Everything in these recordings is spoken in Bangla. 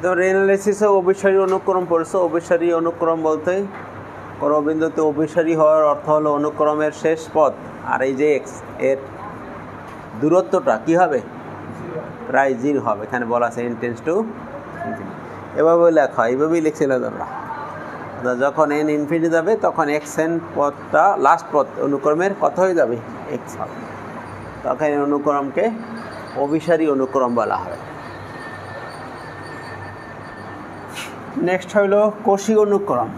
তো রেনালাইসিসে অভিসারী অনুক্রম পড়ছে। অভিসারী অনুক্রম বলতে কোনো বিন্দুতে অভিসারী হওয়ার অর্থ হলো অনুক্রমের শেষ পথ আর এই যে এক্স এর দূরত্বটা কি হবে, প্রায় 0 হবে। এখানে বলা আছে n টেন্ডস টু ইনফিনিটি। এভাবে লেখা হয়, এইভাবেই লিখছিলাম আমরা। যখন n ইনফিনিটি যাবে তখন xn পথটা লাস্ট পথ অনুক্রমের কত হয়ে যাবে, x হবে। তখন এই অনুক্রমকে অভিসারী অনুক্রম বলা হয়। নেক্সট হইল কোশি অনুক্রম।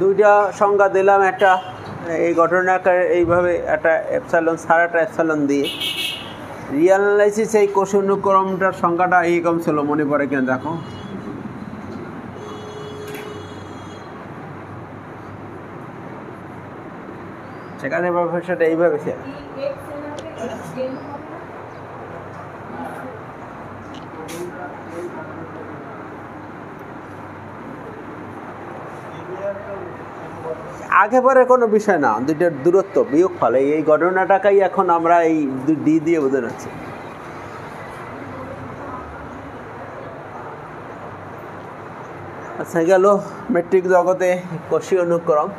দুইটা সংজ্ঞা দিলাম, একটা এই ঘটনাকার এইভাবে একটা এপসাইলন সারাটা এপসাইলন দিয়ে। রিয়াল অ্যানালাইসিস এই কোষী অনুক্রমটার সংখ্যাটা এইরকম ছিল, মনে পড়ে কেন দেখো, সেখানে সেটা এইভাবে ছিল। আগে পরে কোনো বিষয় না, দুইটার দূরত্ব বিয়োগ ফলে এই ঘটনাটাকেই এখন আমরা এই ডি দিয়ে বোঝাচ্ছি। আচ্ছা, গেল মেট্রিক জগতে কোষীয় অনুক্রম।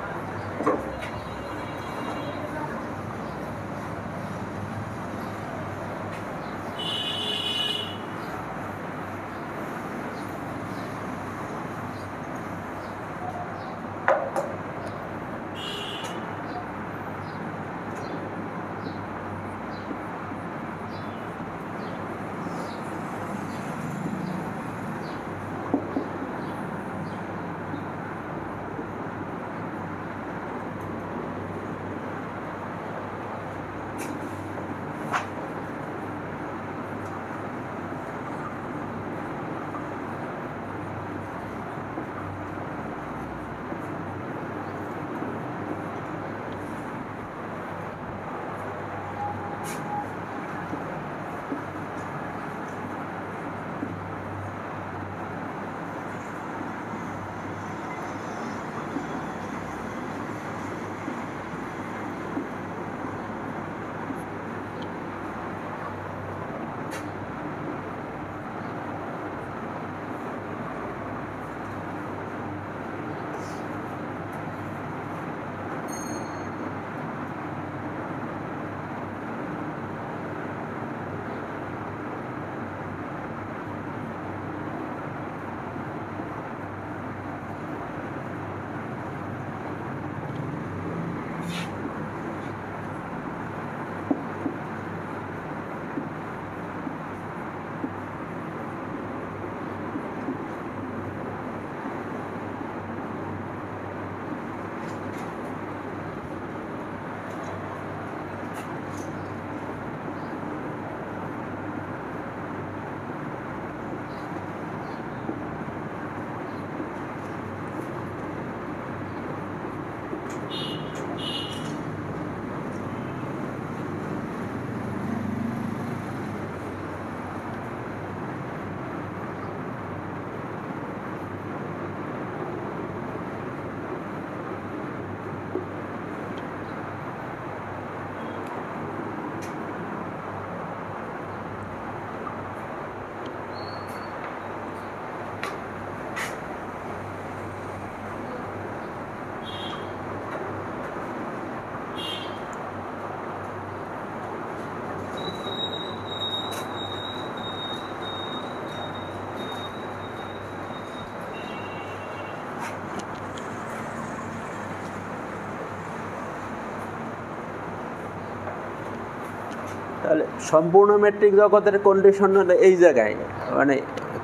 তাহলে সম্পূর্ণ মেট্রিক জগতের কন্ডিশন হলো এই জায়গায়, মানে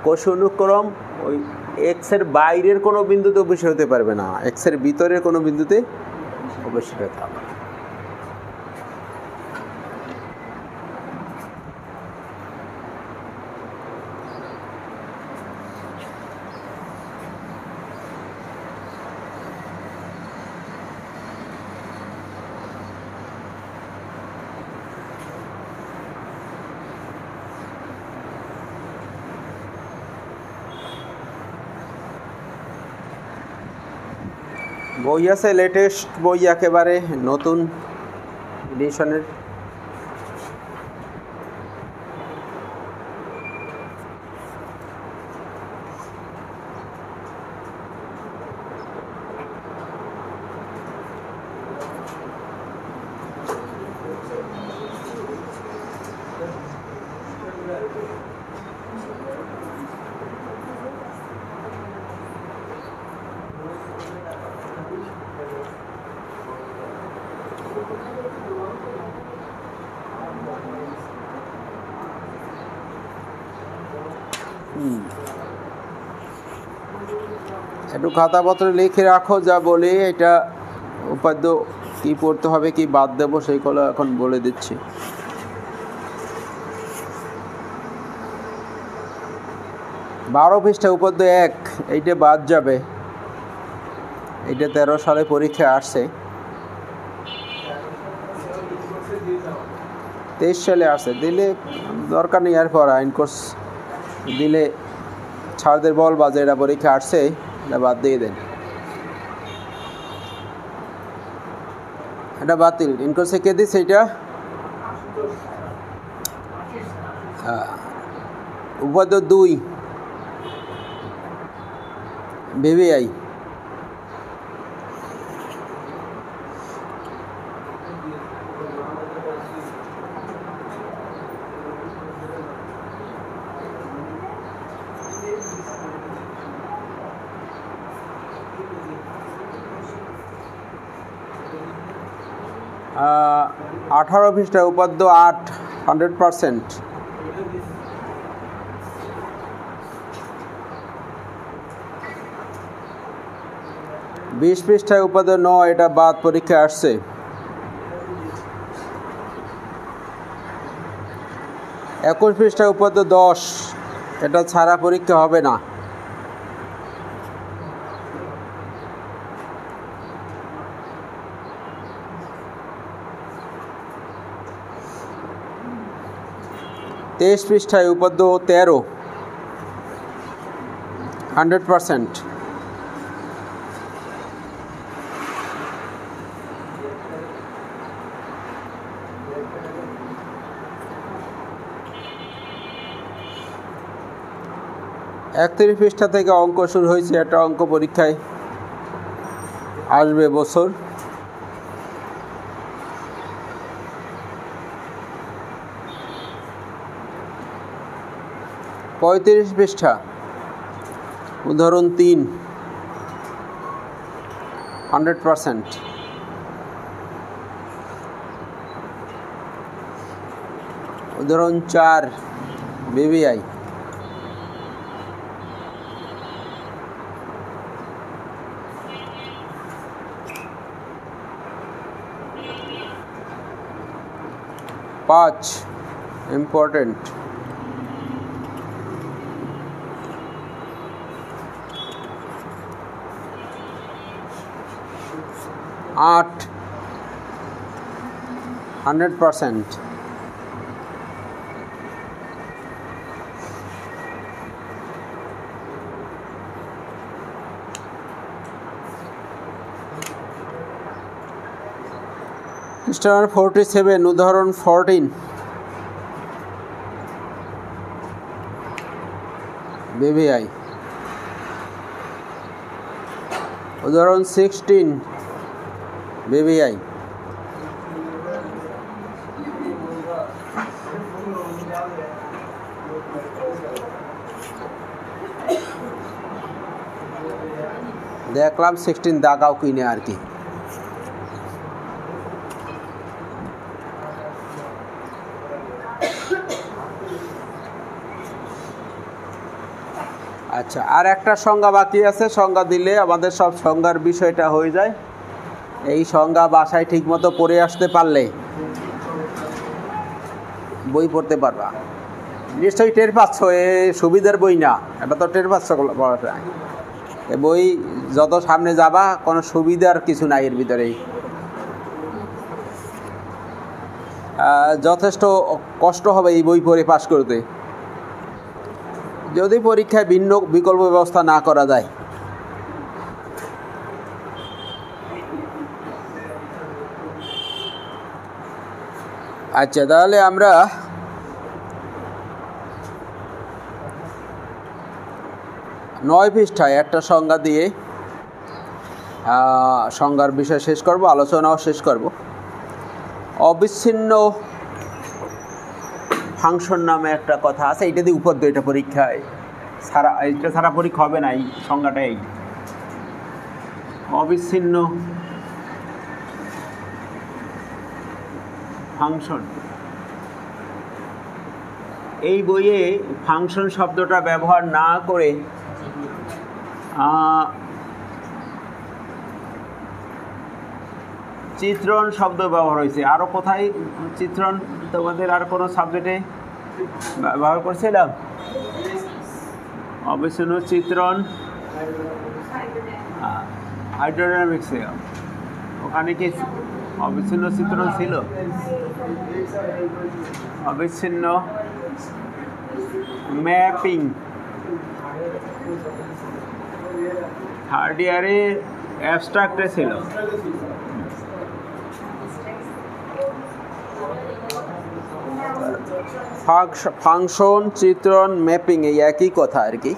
কোষ অনুক্রম ওই এক্সের বাইরের কোনো বিন্দুতে অবশ্যই হতে পারবে না, এক্সের ভিতরের কোনো বিন্দুতে অবশ্যই হতে হবে। বই আছে, লেটেস্ট বই, একেবারে নতুন এডিশনের। একটু খাতাপত্রে লিখে রাখো যা বলি, এটা উপাদ্য কি পড়তে হবে কি বাদ দেবো সেইগুলো এখন বলে দিচ্ছি। বারো পৃষ্ঠা উপাদ্য 1, এইটা বাদ যাবে, এটা 13 সালে পরীক্ষায় আসছে, 23 সালে আসছে, দিলে দরকার নেই এরপর আইন কোর্স দিলে ছাড়দের বল বাজে এটা পরীক্ষা আসছে, এটা বাদ দিয়ে দেন, এটা বাতিল। ইনকোর্সে কে দিচ্ছে এটা? উপাদ্য 2, BBI আঠারো পৃষ্ঠা উপাদ্য 8 100%। 20 পৃষ্ঠায় উপাদ্য 9, এটা বাদ পরীক্ষায় আসছে। 21 পৃষ্ঠায় উপাদ্য 10, এটা ছাড়া পরীক্ষা হবে না। 23 পৃষ্ঠায় উপাদ্য 13 100%। 31 পৃষ্ঠা থেকে অঙ্ক শুরু হয়েছে, একটা অঙ্ক পরীক্ষায় আসবে বছর। 35 পৃষ্ঠা উদাহরণ 3 100%। উদাহরণ 4 BBI। पाँच इम्पोर्टेंट। 8 100%। 47 উদাহরণ 14 BBI। উদাহরণ 16 BBI। দেখলাম 16 দাগাও কিনে আর কি। আচ্ছা, আর একটা সংজ্ঞা বাকি আছে, সংজ্ঞা দিলে আমাদের সব সংজ্ঞার বিষয়টা হয়ে যায়। এই সংজ্ঞা বাসায় ঠিকমতো পড়ে আসতে পারলে বই পড়তে পারবা। নিশ্চয়ই টের পাচ্ছ, এ সুবিধার বই না, এটা তো টের পাচ্ছ পড়াশোনায়। এ বই যত সামনে যাবা কোনো সুবিধার কিছু নাই এর ভিতরেই। যথেষ্ট কষ্ট হবে এই বই পড়ে পাশ করতে, যদি পরীক্ষায় ভিন্ন বিকল্প ব্যবস্থা না করা যায়। আচ্ছা, তাহলে আমরা নয় পৃষ্ঠায় একটা সংজ্ঞা দিয়ে সংজ্ঞার বিষয় শেষ করব, আলোচনাও শেষ করব। অবিচ্ছিন্ন ফাংশন নামে একটা কথা আছে, এইটা দিয়ে উপর এটা পরীক্ষায় সারা, এইটা সারা পরীক্ষা হবে না। এই সংজ্ঞাটা এই অবিচ্ছিন্ন ফাংশন। এই বইয়ে ফাংশন শব্দটা ব্যবহার না করে চিত্রণ শব্দ ব্যবহার হয়েছে। আরও কোথায় চিত্রণ তোমাদের আর কোনো সাবজেক্টে ব্যবহার করছিলাম? অবিচ্ছিন্ন চিত্রণ হাইড্রোডাইনামিক্সে, ওখানে কি অবিচ্ছিন্ন চিত্রণ ছিল? অবিচ্ছিন্ন ম্যাপিং থার্ড ইয়ারে অ্যাবস্ট্রাক্টে ছিল। ফাংশন, চিত্রণ, ম্যাপিং এই একই কথা আর কি।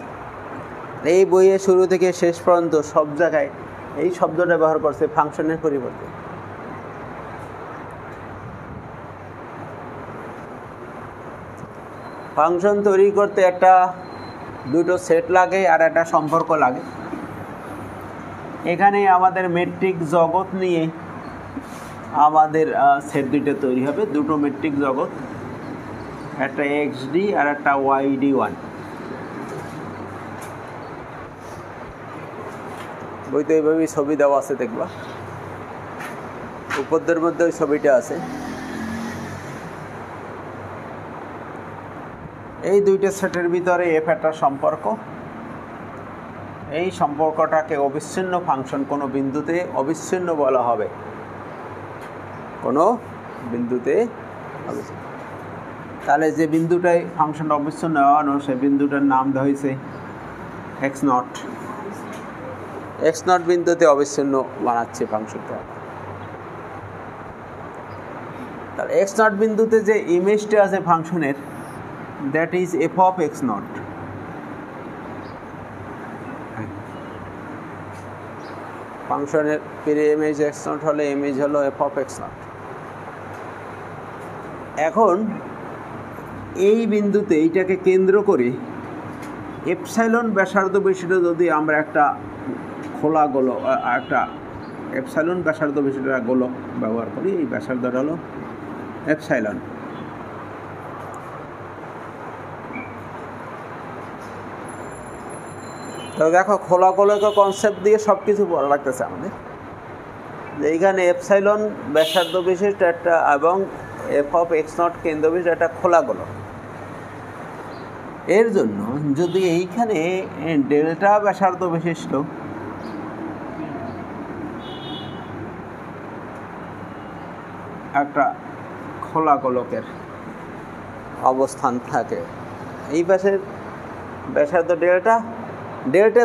এই বইয়ে শুরু থেকে শেষ পর্যন্ত সব জায়গায় এই শব্দটা ব্যবহার করছে ফাংশনের পরিবর্তে। ফাংশন তৈরি করতে দুটো সেট লাগে আর একটা সম্পর্ক লাগে। এখানে আমাদের মেট্রিক জগৎ নিয়ে আমাদের সেট দুইটা তৈরি হবে, দুটো মেট্রিক জগৎ, একটা XD আর একটা YD1। বইতে এইভাবেই ছবি দেওয়া আছে, দেখবা উপরদের মধ্যে ওই ছবিটা আছে। এই দুইটা সেটের ভিতরে এফ একটা সম্পর্ক, এই সম্পর্কটাকে অবিচ্ছিন্ন ফাংশন কোনো বিন্দুতে অবিচ্ছিন্ন বলা হবে, কোনো বিন্দুতে অবিচ্ছিন্ন। তাহলে যে বিন্দুটায় ফাংশনটা অবিচ্ছিন্ন হওয়ানো সেই বিন্দুটার নাম দেওয়া হয়েছে x0। x0 বিন্দুতে অবিচ্ছিন্ন বানাচ্ছে ফাংশনটা। তাহলে x0 বিন্দুতে যে ইমেজটা আছে ফাংশনের, that is f of x0। ফাংশনের প্রি ইমেজ x0 হলে ইমেজ হলো f of x0। এখন এই বিন্দুতে এইটাকে কেন্দ্র করে এপসাইলন ব্যাসার্ধ বিশিষ্ট যদি আমরা একটা খোলা গোলক, একটা এপসাইলন ব্যাসার্ধ বিশিষ্ট গোলক ব্যবহার করি, এই ব্যাসার্ধটা হলো এপসাইলন। তো দেখো খোলা গোলকের কনসেপ্ট দিয়ে সব কিছু পড়া লাগতেছে আমাদের, যে এইখানে এপসাইলন ব্যাসার্ধ বিশিষ্ট একটা এবং f of x0 কেন্দ্র বিশিষ্ট একটা খোলা গোলক। এর জন্য যদি এইখানে ডেল্টা ব্যাসার্ধ বিশিষ্ট একটা খোলা গোলকের অবস্থান থাকে, এই পাশের ব্যাসার্ধ ডেল্টা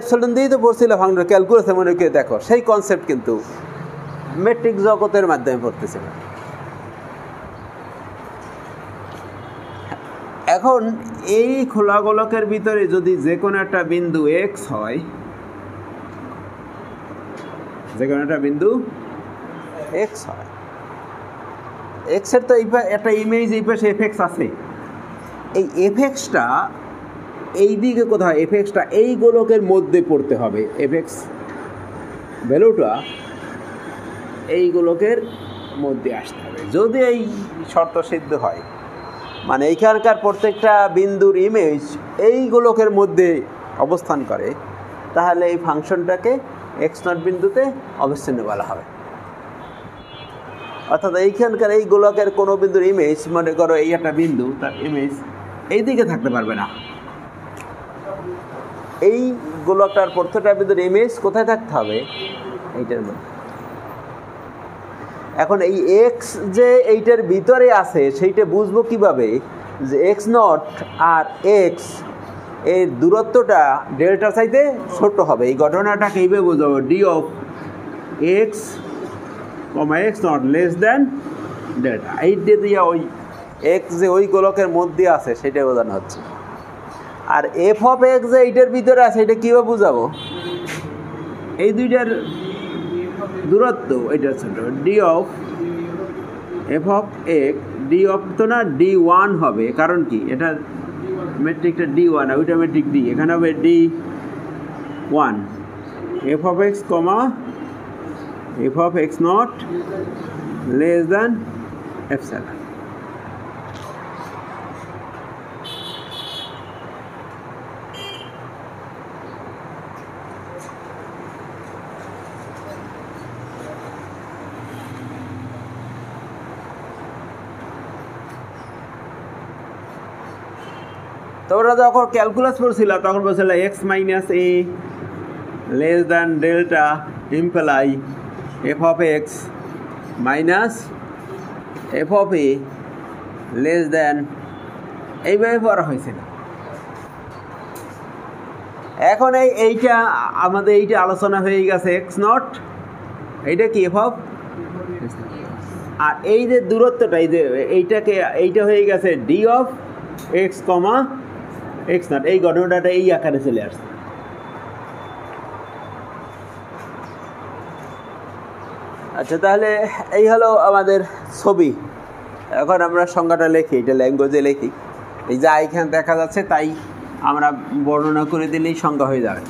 এপসাইলন দিয়েই তো পড়ছিল ফাংশন ক্যালকুলাসে, মনে করে দেখো সেই কনসেপ্ট কিন্তু মেট্রিক জগতের মাধ্যমে পড়তেছিল। এখন এই খোলা গোলকের ভিতরে যদি যে কোনো একটা বিন্দু x হয়, যে কোনো একটা বিন্দু x হয়, x এর তো একটা ইমেজ এই পাশে fx আছে, এই fxটা এই দিকে কোথায়, fxটা এই গোলকের মধ্যে পড়তে হবে, fx ভ্যালুটা এই গোলকের মধ্যে আসতে হবে। যদি এই শর্ত সিদ্ধ হয়, মানে এইখানকার প্রত্যেকটা বিন্দুর ইমেজ এই গোলকের মধ্যে অবস্থান করে, তাহলে এই ফাংশনটাকে x0 বিন্দুতে অবিচ্ছিন্ন বলা হবে। অর্থাৎ এইখানকার এই গোলকের কোনো বিন্দুর ইমেজ, মনে করো এই একটা বিন্দু, তার ইমেজ এই দিকে থাকতে পারবে না। এই গোলকটার প্রত্যেকটা বিন্দুর ইমেজ কোথায় থাকতে হবে, এইটার মধ্যে। এখন এই x যে এইটার ভিতরে আছে সেইটা বুঝবো কিভাবে, যে x0 আর x এর দূরত্বটা ডেল্টা চাইতে ছোট হবে। এই ঘটনাটাকে এইভাবে বোঝাবো, d of x, x0 less than delta. এইটা দিয়ে ওই x যে ওই গোলকের মধ্যে আছে সেটা বোঝানো হচ্ছে। আর f of x যে এইটার ভিতরে আছে এটা কীভাবে বুঝাবো, এই দুইটার দূরত্ব এটা ছোট, d of f of x, d of তো না d1 হবে, কারণ কি এটা মেট্রিকটা d1 আর ওইটা মেট্রিক d, এখানে হবে d1। f of x, f of x0 less than epsilon. তোমরা যখন ক্যালকুলাস পড়ছিল তখন বলছিল x minus a less than delta imply f of x minus f of a less than, এইভাবে পড়া হয়েছিল। এখন এইটা আমাদের এইটা আলোচনা হয়ে গেছে x0, এইটা কি f of, আর এই যে দূরত্বটা এই যে এইটা হয়ে গেছে d of x, x0। এই ঘটনাটা এই আকারে চলে আসছে। আচ্ছা, তাহলে এই হলো আমাদের ছবি। এখন আমরা সংজ্ঞাটা লিখি, এটা ল্যাঙ্গুয়েজে লিখি। এই যা এখানে দেখা যাচ্ছে তাই আমরা বর্ণনা করে দিলেই সংজ্ঞা হয়ে যাবে।